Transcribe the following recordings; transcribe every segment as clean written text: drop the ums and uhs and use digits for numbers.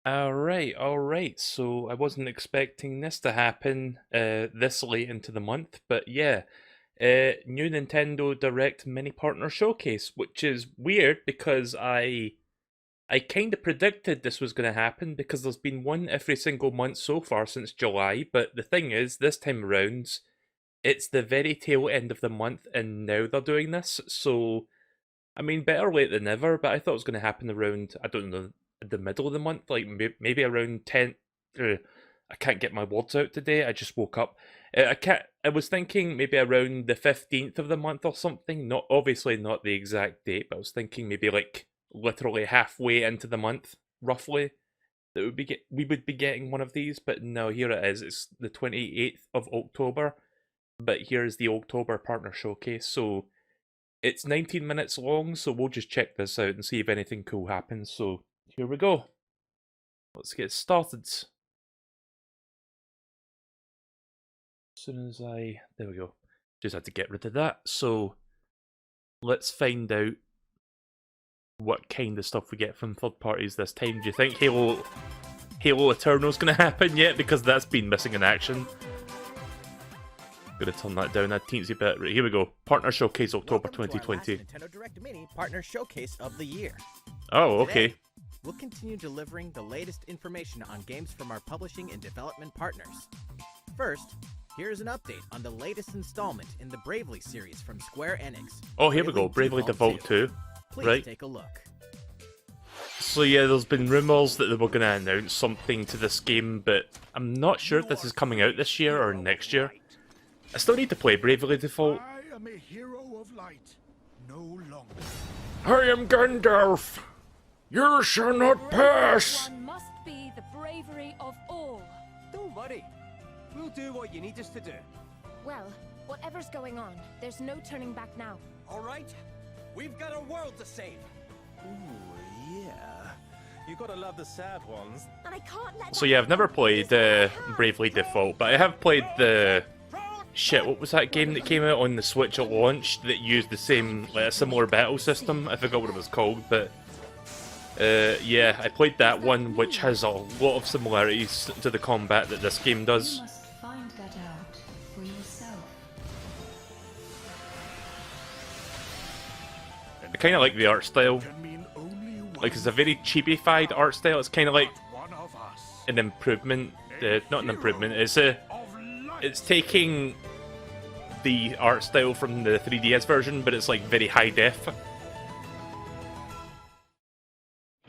Alright. So I wasn't expecting this to happen this late into the month, but yeah. New Nintendo Direct Mini Partner Showcase, which is weird because I kind of predicted this was going to happen because there's been one every single month so far since July, but the thing is, this time around, it's the very tail end of the month and now they're doing this, so I mean, better late than never, but I thought it was going to happen around, I don't know, the middle of the month, like maybe around 10. I can't get my words out today. I just woke up. I can't. I was thinking maybe around the 15th of the month or something. Not obviously not the exact date, but I was thinking maybe like literally halfway into the month, roughly. That we would be getting one of these, but no, here it is. It's the 28th of October, but here's the October Partner Showcase. So it's 19 minutes long, so we'll just check this out and see if anything cool happens. So here we go. Let's get started. As soon as there we go. Just had to get rid of that. So let's find out what kind of stuff we get from third parties this time. Do you think Halo Eternal's gonna happen yet? Because that's been missing in action. Gonna turn that down a teensy bit. Right, here we go. Partner Showcase October 2020. Nintendo Direct Mini Partner Showcase of the year. Oh, okay. Today, we'll continue delivering the latest information on games from our publishing and development partners. First, here's an update on the latest installment in the Bravely series from Square Enix. Oh, here we go. Bravely Default 2. Please right. Take a look. So yeah, there's been rumours that they were going to announce something to this game, but I'm not sure if this is coming out this year or next year. I still need to play Bravely Default. I am a hero of light, no longer. I am Gandalf. You shall not pass. One must be the bravery of all. Don't worry. We'll do what you need us to do. Well, whatever's going on, there's no turning back now. All right? We've got a world to save. Ooh, yeah. You gotta love the sad ones. And I can't let So yeah, I've never played Bravely Default, but I have played the... Shit, what was that game that came out on the Switch at launch that used the same, like a similar battle system? I forgot what it was called, but... yeah, I played that one, which has a lot of similarities to the combat that this game does. You must find that out for yourself. I kind of like the art style. Can mean only one. Like, it's a very cheapified art style. It's kind of like One of us. an improvement. Not an improvement. It's taking the art style from the 3DS version, but it's like very high def.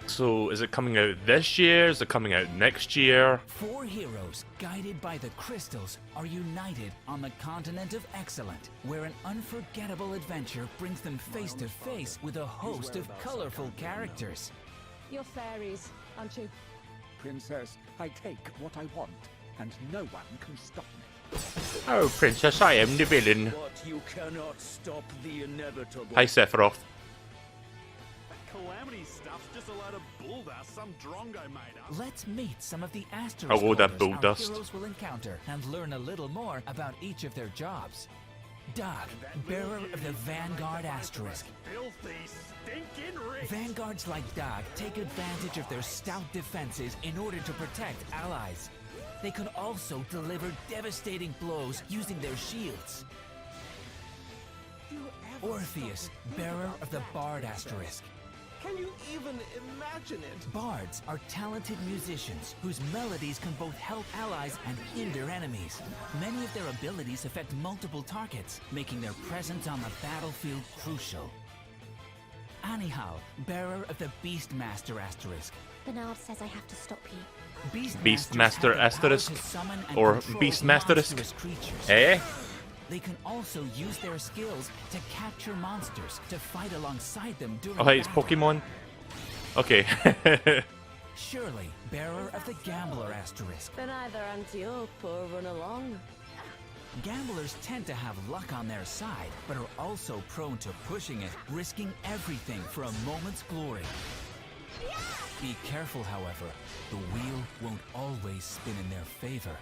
So, is it coming out this year? Is it coming out next year? Four heroes, guided by the crystals, are united on the continent of Excellent, where an unforgettable adventure brings them face to face with a host of colorful characters. You're fairies, aren't you? Princess, I take what I want, and no one can stop me. Oh, Princess, I am the villain. But you cannot stop the inevitable. Hi, Sephiroth. Calamity stuff's just a load of bull dust some drongo made up. Let's meet some of the asterisk Oh, that holders bull our dust. heroes will encounter and learn a little more about each of their jobs. Doug, bearer of the Vanguard Asterisk. Filthy, stinking rich. Vanguards like Doug take advantage of their stout defenses in order to protect allies. They can also deliver devastating blows using their shields. Orpheus, bearer of the Bard Asterisk. Can you even imagine it? Bards are talented musicians whose melodies can both help allies and hinder enemies. Many of their abilities affect multiple targets, making their presence on the battlefield crucial. Anyhow, bearer of the Beastmaster Asterisk. Bernard says I have to stop you. Beastmaster Asterisk, or Beastmasterisk. Creatures. Eh? They can also use their skills to capture monsters to fight alongside them during Oh, hey, it's battle. Pokemon. Okay. Shirley, bearer of the Gambler Asterisk. Then either anti-up or run along. Gamblers tend to have luck on their side, but are also prone to pushing it, risking everything for a moment's glory. Be careful, however. The wheel won't always spin in their favor.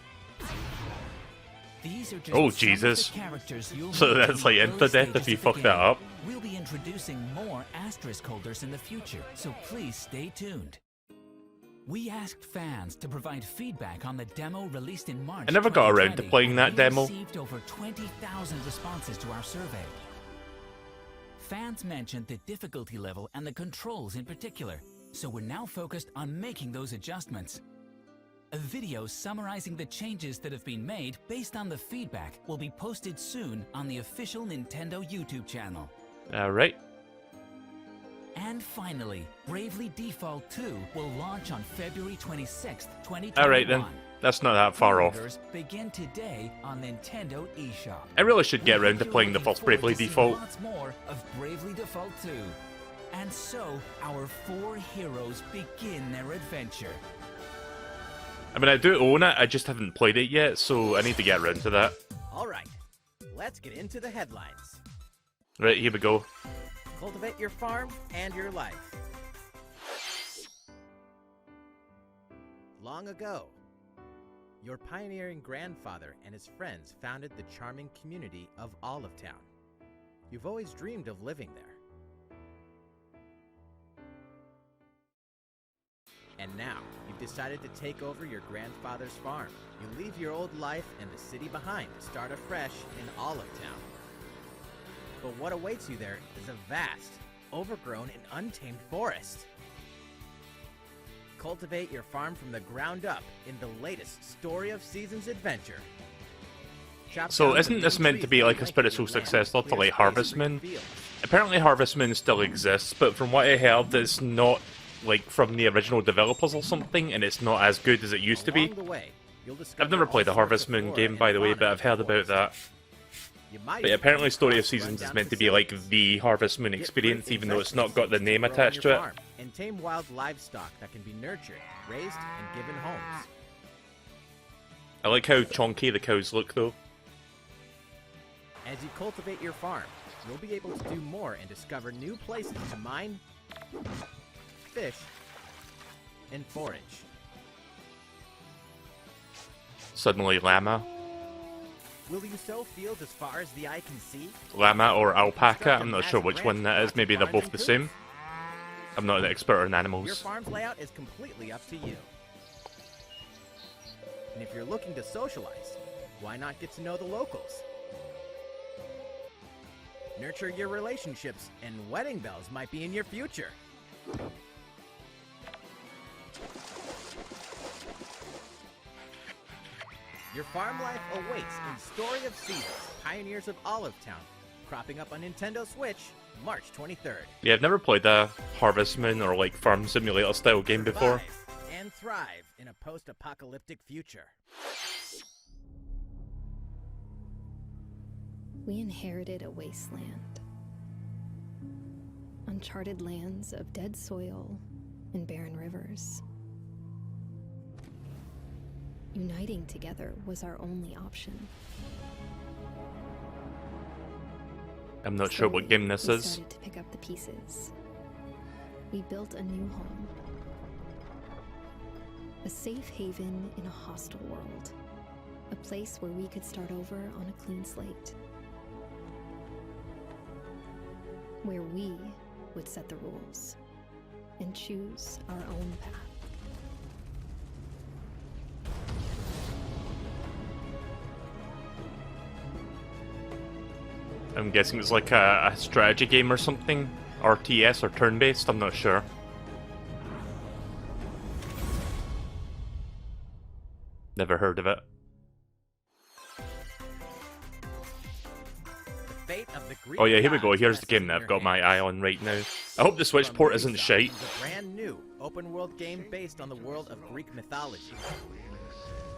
These are just Oh, some of Jesus. the characters you'll So meet that's in like the instant early death if stages you of the fuck that game. up. We'll be introducing more asterisk holders in the future, so please stay tuned. We asked fans to provide feedback on the demo released in March. I never got around to 2020, playing that and demo. We received over 20,000 responses to our survey. Fans mentioned the difficulty level and the controls in particular, so we're now focused on making those adjustments. A video summarizing the changes that have been made based on the feedback will be posted soon on the official Nintendo YouTube channel. Alright. And finally, Bravely Default 2 will launch on February 26th, 2021. Alright then. That's not that far off. Pre-orders begin today on Nintendo eShop. I really should get around to You're playing the looking first forward Bravely to seeing Default. Lots more of Bravely Default 2. And so, our 4 heroes begin their adventure. I mean, I do own it, I just haven't played it yet, so I need to get around to that. Alright, let's get into the headlines. Right, here we go. Cultivate your farm and your life. Long ago, your pioneering grandfather and his friends founded the charming community of Olive Town. You've always dreamed of living there. And now, you've decided to take over your grandfather's farm. You leave your old life and the city behind to start afresh in Olive Town. But what awaits you there is a vast, overgrown, and untamed forest. Cultivate your farm from the ground up in the latest Story of Seasons adventure. Chop So down isn't the this big meant trees to be that like a flank spiritual your land, successor to clear like space Harvest for your Moon? fields. Apparently Harvest Moon still exists, but from what I heard, it's not like from the original developers or something, and it's not as good as it used to be. Along the way, you'll discover I've never played the all sorts Harvest of Moon flora game, and by the way, fauna but I've heard in the about that. forest. You might But even apparently Story of cross run Seasons is down meant to be facilities. like the Harvest Moon Get experience, fruit even though it's insects not got the to name grow on attached your to it. farm, and tame wild livestock that can be nurtured, raised, and given homes. I like how chonky the cows look though. As you cultivate your farm, you'll be able to do more and discover new places to mine, fish, and forage. Suddenly llama. Will you sow fields as far as the eye can see? Llama or alpaca, Construct a I'm not sure massive which one that ranch is, maybe they're with barns both the and same. coops? I'm not an expert on Your animals. farm's layout is completely up to you. And if you're looking to socialize, why not get to know the locals? Nurture your relationships, and wedding bells might be in your future. Your farm life awaits in Story of Seasons, Pioneers of Olive Town, cropping up on Nintendo Switch, March 23rd. Yeah, I've never played a Harvest Moon or like Farm Simulator style game before. Survive and thrive in a post-apocalyptic future. We inherited a wasteland. Uncharted lands of dead soil and barren rivers. Uniting together was our only option. I'm not sure what game this we is. started to pick up the pieces. We built a new home. A safe haven in a hostile world. A place where we could start over on a clean slate. Where we would set the rules and choose our own path. I'm guessing it's like a strategy game or something. RTS or turn-based, I'm not sure. Never heard of it. The fate of the Greek Oh yeah, here we go. gods Here's the rests game in that I've your got my hands. eye on right now. I hope the Switch port isn't Ubisoft shite. is a brand new open-world game based on the world of Greek mythology.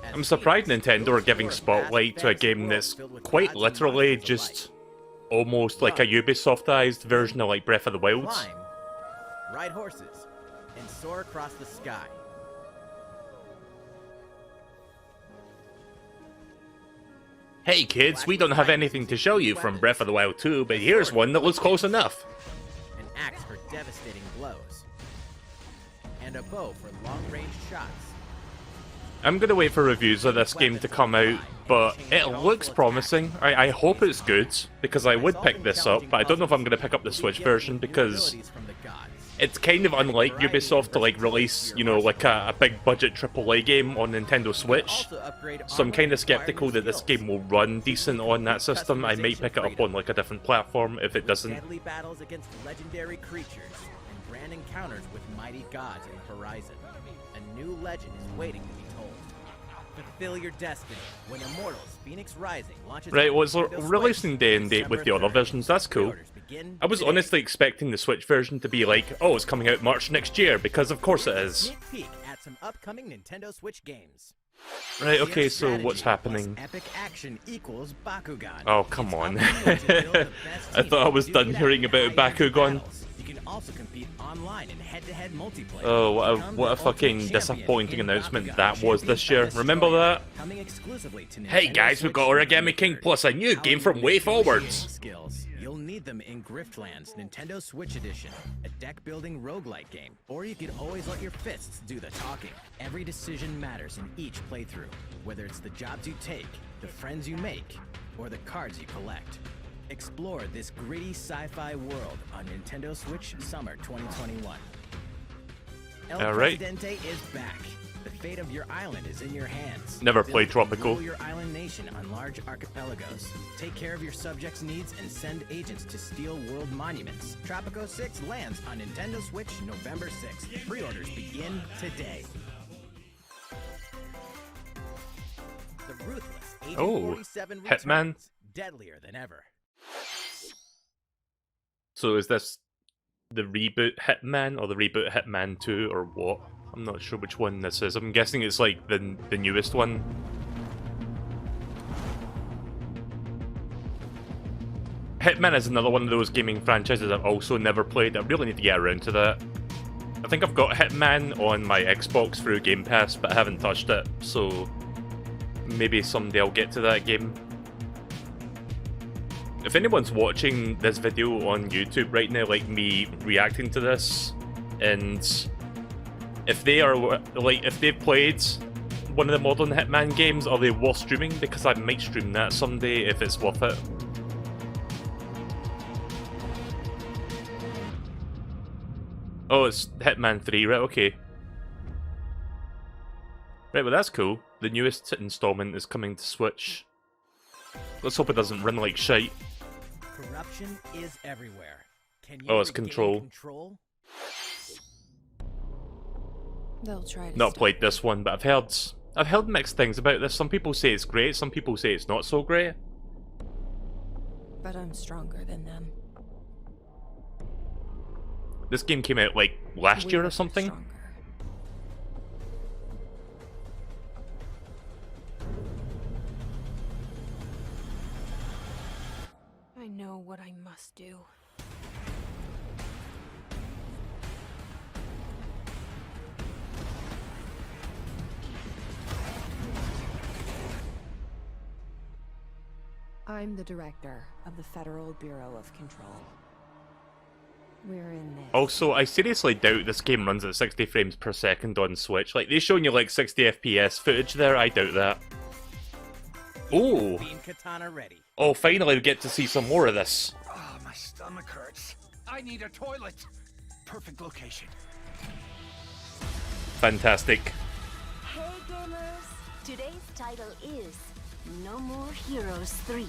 As I'm surprised humans, Nintendo you'll are giving explore a vast spotlight to a fantasy game world that's filled with quite gods and literally monsters just alike. almost like a Ubisoftized version of like Breath of the Wild. Climb, ride horses, and soar across the sky. Hey kids, we don't have anything to show you from Breath of the Wild 2, but here's one that looks close enough. An axe for devastating blows. And a bow for long-range shots. I'm gonna wait for reviews of this game to come out, but it looks promising. I hope it's good, because I would pick this up, but I don't know if I'm gonna pick up the Switch version, because it's kind of unlike Ubisoft to like release, you know, like a big budget AAA game on Nintendo Switch. So I'm kind of skeptical that this game will run decent on that system. I might pick it up on like a different platform if it doesn't. Deadly battles against legendary creatures and grand encounters with mighty gods in the horizon. A new legend is waiting to be told. Fulfill your destiny when Immortals Phoenix Rising launches. Right, well, it's releasing day and date with the other versions. That's cool. I was honestly expecting the Switch version to be like, oh, it's coming out March next year, because of course it is. Sneak peek at some upcoming Nintendo Switch games. Right, okay, so what's happening? Epic action equals Bakugan. Oh, come on. I thought I was done hearing about Bakugan. You can also compete online in head-to-head multiplayer. Oh, what a fucking disappointing announcement that was this year. Remember that? Coming exclusively to Hey guys, we've got Origami King plus a new game from Way Forwards. Skills. You'll need them in Griftlands Nintendo Switch Edition, a deck-building roguelike game. Or you could always let your fists do the talking. Every decision matters in each playthrough, whether it's the jobs you take, the friends you make, or the cards you collect. Explore this gritty sci-fi world on Nintendo Switch Summer 2021. El Presidente is back. The fate of your island is in your hands. Never played Tropical. Rule your island nation on large archipelagos. Take care of your subjects' needs and send agents to steal world monuments. Tropico 6 lands on Nintendo Switch November 6th. Pre-orders begin today. The ruthless Agent 47 Hitman. returns, deadlier than ever. So is this the reboot Hitman or the reboot Hitman 2 or what? I'm not sure which one this is. I'm guessing it's like the newest one. Hitman is another one of those gaming franchises I've also never played. I really need to get around to that. I think I've got Hitman on my Xbox through Game Pass, but I haven't touched it, so maybe someday I'll get to that game. If anyone's watching this video on YouTube right now, like me reacting to this, and if they are like, if they've played one of the modern Hitman games, are they worth streaming? Because I might stream that someday if it's worth it. Oh, it's Hitman 3, right? Okay. Right, well that's cool. The newest installment is coming to Switch. Let's hope it doesn't run like shite. Corruption is everywhere. Can you Oh, it's regain Control. They'll try to Not stop played me. this one, but I've heard mixed things about this. Some people say it's great, some people say it's not so great. But I'm stronger than them. This game came out like last year or We're something. stronger. I know what I must do. I'm the director of the Federal Bureau of Control. We're in this. Also, I seriously doubt this game runs at 60 frames per second on Switch. Like, they're showing you like 60 FPS footage there, I doubt that. Oh! Beam katana ready. Oh, finally we get to see some more of this. Oh, my stomach hurts. I need a toilet. Perfect location. Fantastic. Hey gamers! Today's title is No More Heroes 3.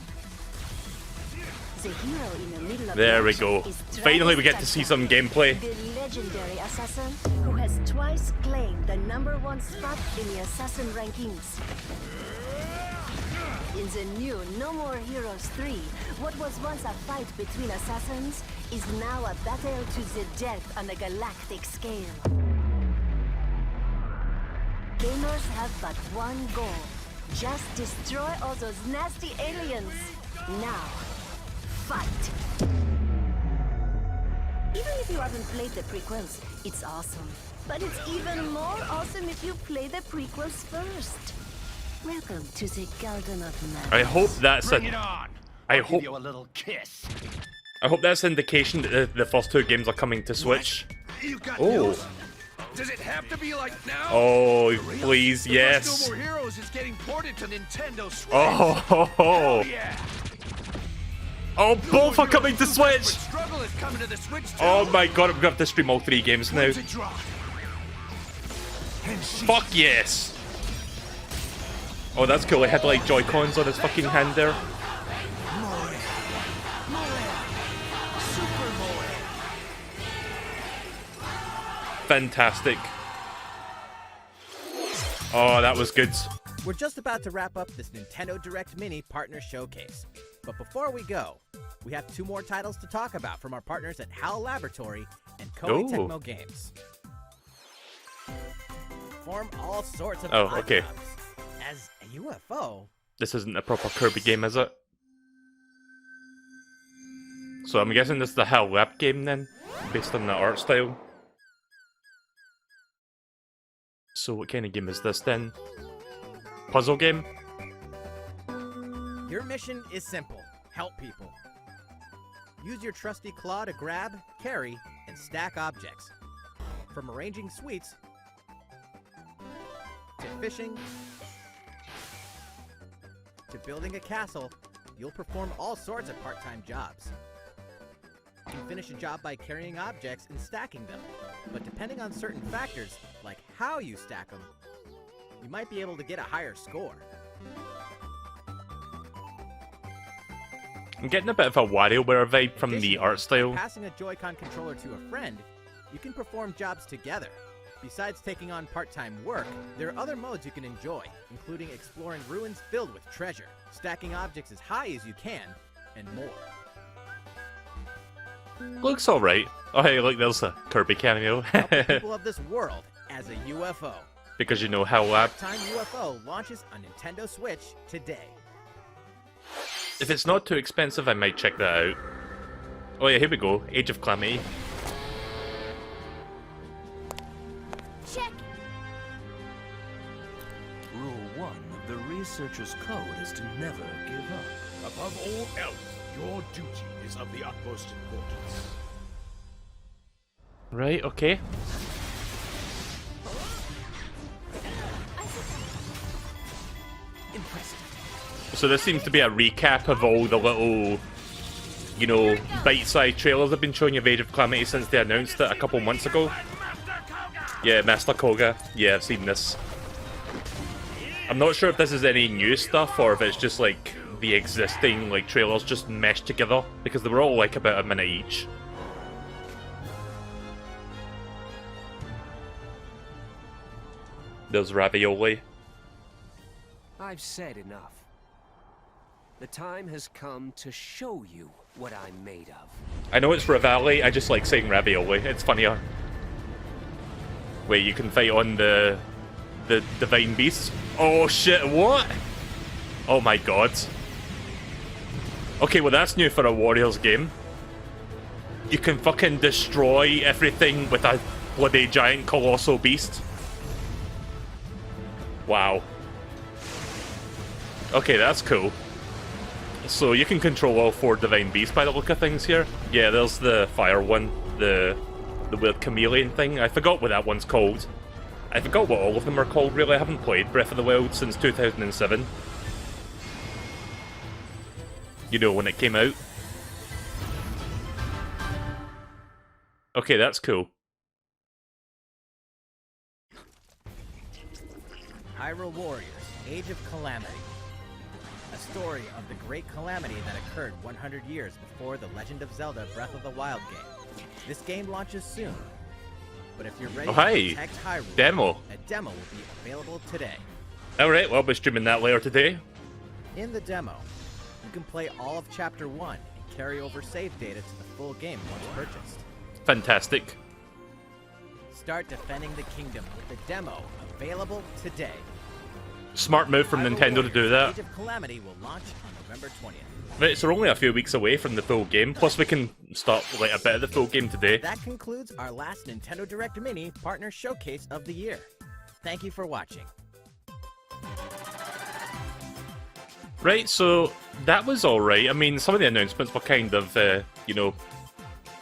The hero in the middle of There the we action go. is Finally we Travis get to see Tyson, some gameplay. the legendary assassin who has twice claimed the #1 spot in the assassin rankings. In the new No More Heroes 3, what was once a fight between assassins is now a battle to the death on a galactic scale. Gamers have but one goal. Just destroy all those nasty aliens. Now, fight. Even if you haven't played the prequels, it's awesome. But it's even more awesome if you play the prequels first. Welcome to the Garden of Madness. I hope that's Bring it on. I I'll hope give you a little kiss. I hope that's an indication that the first two games are coming to Switch. You got Oh. news? Does it have to be like now? Oh, please, The yes. first No More Heroes is getting ported to Nintendo Switch. Oh, ho, ho. Hell yeah. Oh, both are coming to Switch. Struggling feel it coming to the Switch too. Oh my god, I'm gonna have to stream all 3 games now. When's it drop? Fuck yes! Oh, that's cool. I had like Joy-Cons on his fucking hand there. Fantastic. Oh, that was good. We're just about to wrap up this Nintendo Direct Mini Partner Showcase. But before we go, we have 2 more titles to talk about from our partners at HAL Laboratory and Koei Ooh. Tecmo Games. Form all sorts of Oh, odd okay. jobs. As a UFO, This isn't a proper Kirby game, is it? So I'm guessing this is the HAL Lab game then, based on the art style. So what kind of game is this then? Puzzle game? your mission is simple. Help people. Use your trusty claw to grab, carry, and stack objects. From arranging sweets to fishing to building a castle, you'll perform all sorts of part-time jobs. You can finish a job by carrying objects and stacking them, but depending on certain factors, like how you stack them, you might be able to get a higher score. I'm getting a bit of a WarioWare vibe from the Additionally, art style. by passing a Joy-Con controller to a friend, you can perform jobs together. Besides taking on part-time work, there are other modes you can enjoy, including exploring ruins filled with treasure, stacking objects as high as you can, and more. Looks alright. Oh hey, look, there's a Kirby cameo. Help the people of this world as a UFO. Because you know HAL Lab. Part-time UFO launches on Nintendo Switch today. If it's not too expensive, I might check that out. Oh yeah, here we go. Age of Calamity. Check. Rule 1 of the researcher's code is to never give up. Above all else, your duty is of the utmost importance. Right, okay. Impressive. So this seems to be a recap of all the little, you know, bite-sized trailers I've been showing you of Age of Calamity since they announced it a couple months ago. Yeah, Master Koga. Yeah, I've seen this. I'm not sure if this is any new stuff or if it's just like the existing like trailers just meshed together, because they were all like about a minute each. There's Ravioli. I've said enough. The time has come to show you what I'm made of. I know it's Ravioli, I just like saying Ravioli, it's funnier. Wait, you can fight on the Divine Beast? Oh shit, what? Oh my god. Okay, well that's new for a Warriors game. You can fucking destroy everything with a bloody giant colossal beast. Wow. Okay, that's cool. So you can control all 4 Divine Beasts by the look of things here. Yeah, there's the fire one, the weird chameleon thing. I forgot what that one's called. I forgot what all of them are called, really. I haven't played Breath of the Wild since 2007. You know, when it came out. Okay, that's cool. Hyrule Warriors, Age of Calamity. A story of the great calamity that occurred 100 years before The Legend of Zelda Breath of the Wild game. This game launches soon. But if you're ready Oh, to hi. protect Hyrule, Demo. a demo will be available today. Alright, well, I'll be streaming that later today. In the demo, you can play all of Chapter 1 and carry over save data to the full game once purchased. Fantastic. Start defending the kingdom with the demo available today. Smart move from Hyrule Nintendo to do Warriors, that. Age of Calamity will launch on November 20th. Right, so we're only a few weeks away from the full game, plus we can start like a bit of the full game today. That concludes our last Nintendo Direct Mini Partner Showcase of the year. Thank you for watching. Right, so that was alright. I mean, some of the announcements were kind of, you know,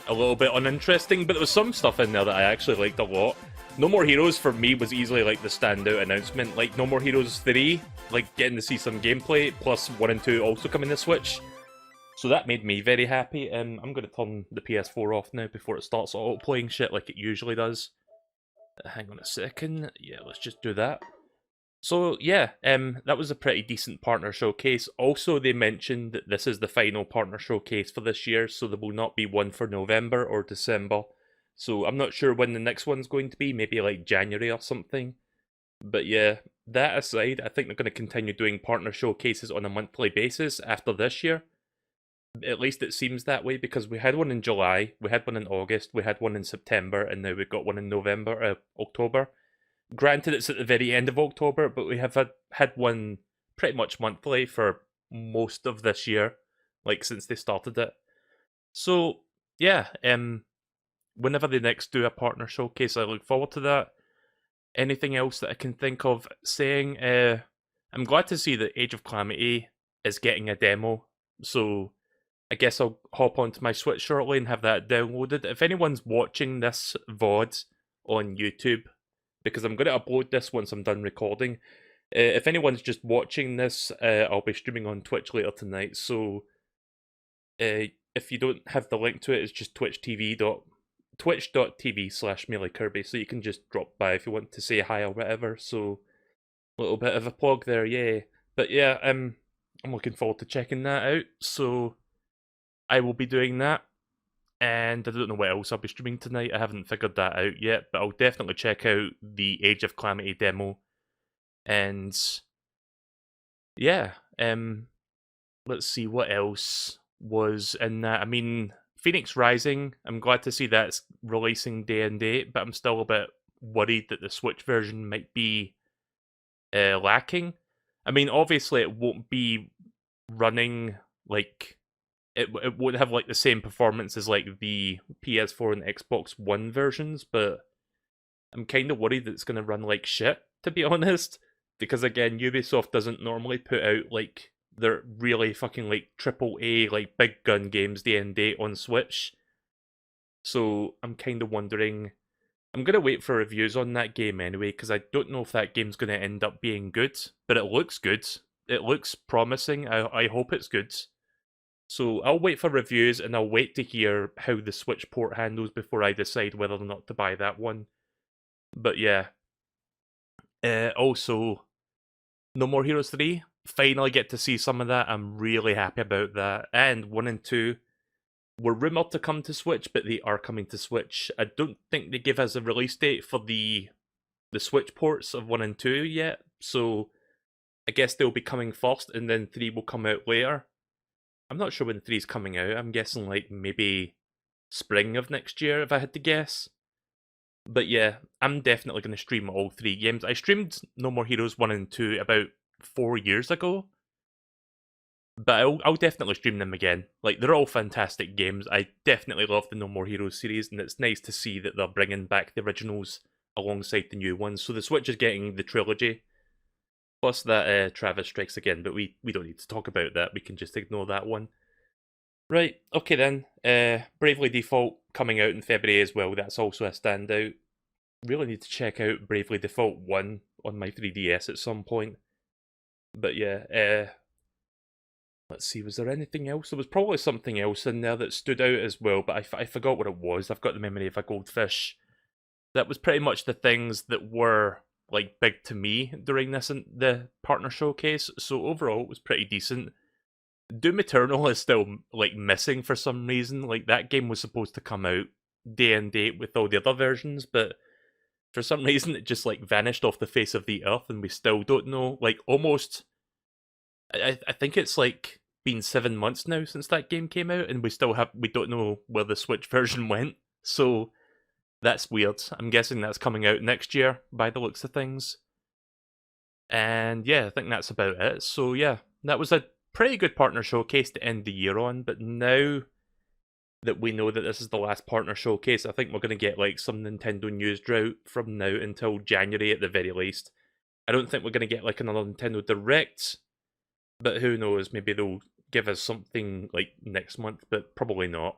a little bit uninteresting, but there was some stuff in there that I actually liked a lot. No More Heroes for me was easily like the standout announcement. Like No More Heroes 3, like getting to see some gameplay, plus 1 and 2 also coming to Switch. So that made me very happy. I'm going to turn the PS4 off now before it starts auto-playing shit like it usually does. Hang on a second. Yeah, let's just do that. So yeah, that was a pretty decent partner showcase. Also, they mentioned that this is the final partner showcase for this year, so there will not be one for November or December. So I'm not sure when the next one's going to be, maybe like January or something. But yeah, that aside, I think they're going to continue doing partner showcases on a monthly basis after this year. At least it seems that way, because we had one in July, we had one in August, we had one in September, and now we've got one in November, October. Granted, it's at the very end of October, but we have had one pretty much monthly for most of this year, like since they started it. So yeah, whenever they next do a partner showcase, I look forward to that. Anything else that I can think of saying? I'm glad to see that Age of Calamity is getting a demo, so I guess I'll hop onto my Switch shortly and have that downloaded. If anyone's watching this VOD on YouTube, because I'm going to upload this once I'm done recording, if anyone's just watching this, I'll be streaming on Twitch later tonight, so if you don't have the link to it, it's just twitch.tv/MeleeKirby, so you can just drop by if you want to say hi or whatever, so a little bit of a plug there, yeah. But yeah, I'm looking forward to checking that out, so I will be doing that, and I don't know what else I'll be streaming tonight. I haven't figured that out yet, but I'll definitely check out the Age of Calamity demo. And yeah, let's see what else was in that. I mean, Phoenix Rising, I'm glad to see that's releasing day and date, but I'm still a bit worried that the Switch version might be lacking. I mean, obviously it won't be running like it won't have like the same performance as like the PS4 and Xbox One versions, but I'm kind of worried that it's going to run like shit, to be honest, because again, Ubisoft doesn't normally put out like their really fucking like AAA like big gun games day and date on Switch. So I'm kind of wondering. I'm going to wait for reviews on that game anyway, because I don't know if that game's going to end up being good, but it looks good. It looks promising. I hope it's good. So I'll wait for reviews, and I'll wait to hear how the Switch port handles before I decide whether or not to buy that one. But yeah. Also, No More Heroes 3. Finally get to see some of that. I'm really happy about that. And 1 and 2 were rumoured to come to Switch, but they are coming to Switch. I don't think they give us a release date for the Switch ports of 1 and 2 yet, so I guess they'll be coming first, and then 3 will come out later. I'm not sure when 3's coming out. I'm guessing like maybe spring of next year, if I had to guess. But yeah, I'm definitely going to stream all 3 games. I streamed No More Heroes 1 and 2 about 4 years ago, but I'll definitely stream them again. Like, they're all fantastic games. I definitely love the No More Heroes series, and it's nice to see that they're bringing back the originals alongside the new ones. So the Switch is getting the trilogy, plus that Travis Strikes Again, but we don't need to talk about that. We can just ignore that one. Right, okay then. Bravely Default coming out in February as well. That's also a standout. Really need to check out Bravely Default 1 on my 3DS at some point. But yeah, let's see, was there anything else? There was probably something else in there that stood out as well, but I forgot what it was. I've got the memory of a goldfish. That was pretty much the things that were like big to me during the partner showcase. So overall, it was pretty decent. Doom Eternal is still like missing for some reason. Like, that game was supposed to come out day and date with all the other versions, but for some reason it just like vanished off the face of the earth, and we still don't know. Like, almost, I think it's like been 7 months now since that game came out, and we don't know where the Switch version went. So that's weird. I'm guessing that's coming out next year by the looks of things. And yeah, I think that's about it. So yeah, that was a pretty good partner showcase to end the year on, but now that we know that this is the last partner showcase, I think we're going to get like some Nintendo news drought from now until January at the very least. I don't think we're going to get like another Nintendo Direct, but who knows, maybe they'll give us something like next month, but probably not.